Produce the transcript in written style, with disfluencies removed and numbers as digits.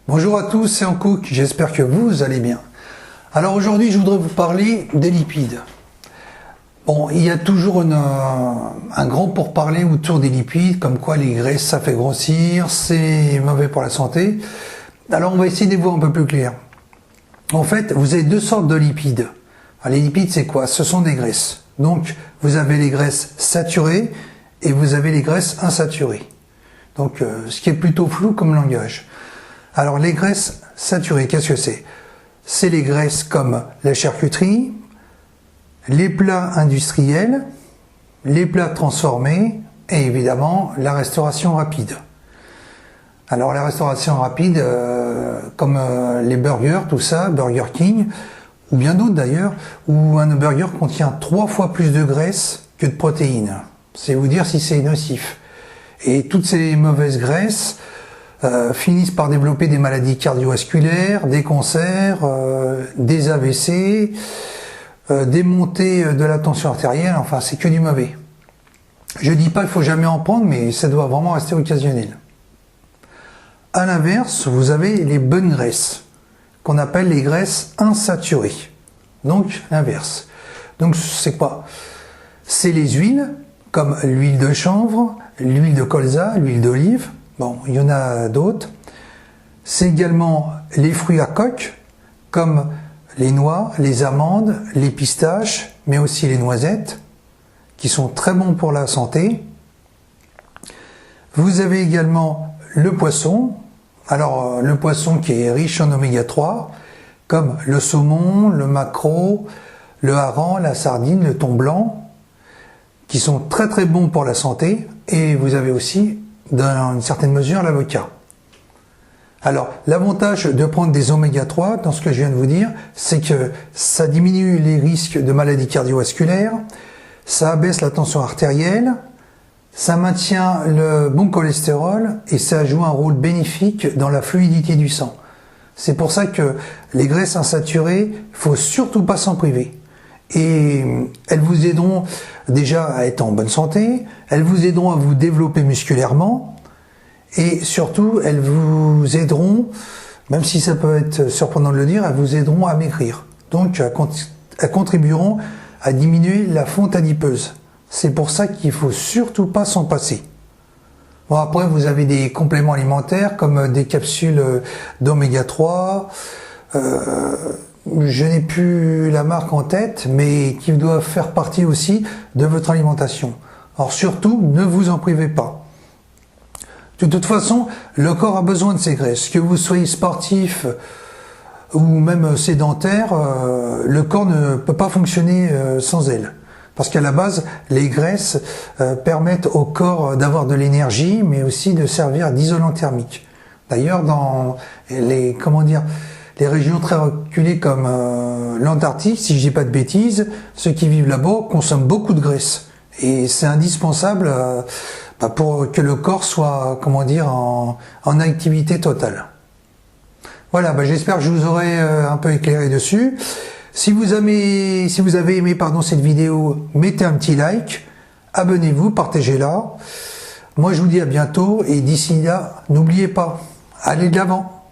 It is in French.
Bonjour à tous, c'est Hankook, j'espère que vous allez bien. Alors aujourd'hui, je voudrais vous parler des lipides. Bon, il y a toujours un grand pourparler autour des lipides, comme quoi les graisses ça fait grossir, c'est mauvais pour la santé. Alors on va essayer de les voir un peu plus clair. En fait, vous avez deux sortes de lipides. Alors, les lipides, c'est quoi? Ce sont des graisses. Donc, vous avez les graisses saturées et vous avez les graisses insaturées. Donc, ce qui est plutôt flou comme langage. Alors, les graisses saturées, qu'est-ce que c'est? C'est les graisses comme la charcuterie, les plats industriels, les plats transformés et évidemment la restauration rapide. Alors la restauration rapide, comme les burgers, tout ça, Burger King, ou bien d'autres d'ailleurs, où un burger contient 3 fois plus de graisse que de protéines. C'est vous dire si c'est nocif. Et toutes ces mauvaises graisses finissent par développer des maladies cardiovasculaires, des cancers, des AVC, des montées de la tension artérielle, enfin c'est que du mauvais. Je dis pas qu'il faut jamais en prendre, mais ça doit vraiment rester occasionnel. À l'inverse, vous avez les bonnes graisses, qu'on appelle les graisses insaturées. Donc, l'inverse. Donc, c'est quoi? C'est les huiles, comme l'huile de chanvre, l'huile de colza, l'huile d'olive. Bon, il y en a d'autres. C'est également les fruits à coque, comme les noix, les amandes, les pistaches, mais aussi les noisettes, qui sont très bons pour la santé. Vous avez également le poisson. Alors, le poisson qui est riche en oméga 3, comme le saumon, le maquereau, le hareng, la sardine, le thon blanc, qui sont très très bons pour la santé. Et vous avez aussi, dans une certaine mesure, l'avocat. Alors, l'avantage de prendre des oméga 3, dans ce que je viens de vous dire, c'est que ça diminue les risques de maladies cardiovasculaires, ça abaisse la tension artérielle, ça maintient le bon cholestérol et ça joue un rôle bénéfique dans la fluidité du sang. C'est pour ça que les graisses insaturées, faut surtout pas s'en priver. Et elles vous aideront déjà à être en bonne santé, elles vous aideront à vous développer musculairement et surtout elles vous aideront, même si ça peut être surprenant de le dire, elles vous aideront à maigrir. Donc elles contribueront à diminuer la fonte adipeuse. C'est pour ça qu'il faut surtout pas s'en passer. Bon, après, vous avez des compléments alimentaires comme des capsules d'oméga 3. Je n'ai plus la marque en tête, mais qui doivent faire partie aussi de votre alimentation. Alors surtout, ne vous en privez pas. De toute façon, le corps a besoin de ces graisses. Que vous soyez sportif ou même sédentaire, le corps ne peut pas fonctionner sans elles. Parce qu'à la base, les graisses permettent au corps d'avoir de l'énergie, mais aussi de servir d'isolant thermique. D'ailleurs, dans les régions très reculées comme l'Antarctique, si je dis pas de bêtises, ceux qui vivent là-bas consomment beaucoup de graisse. Et c'est indispensable pour que le corps soit, en activité totale. Voilà, j'espère que je vous aurai un peu éclairé dessus. Si vous avez aimé cette vidéo, mettez un petit like, abonnez-vous, partagez-la. Moi, je vous dis à bientôt et d'ici là, n'oubliez pas, allez de l'avant.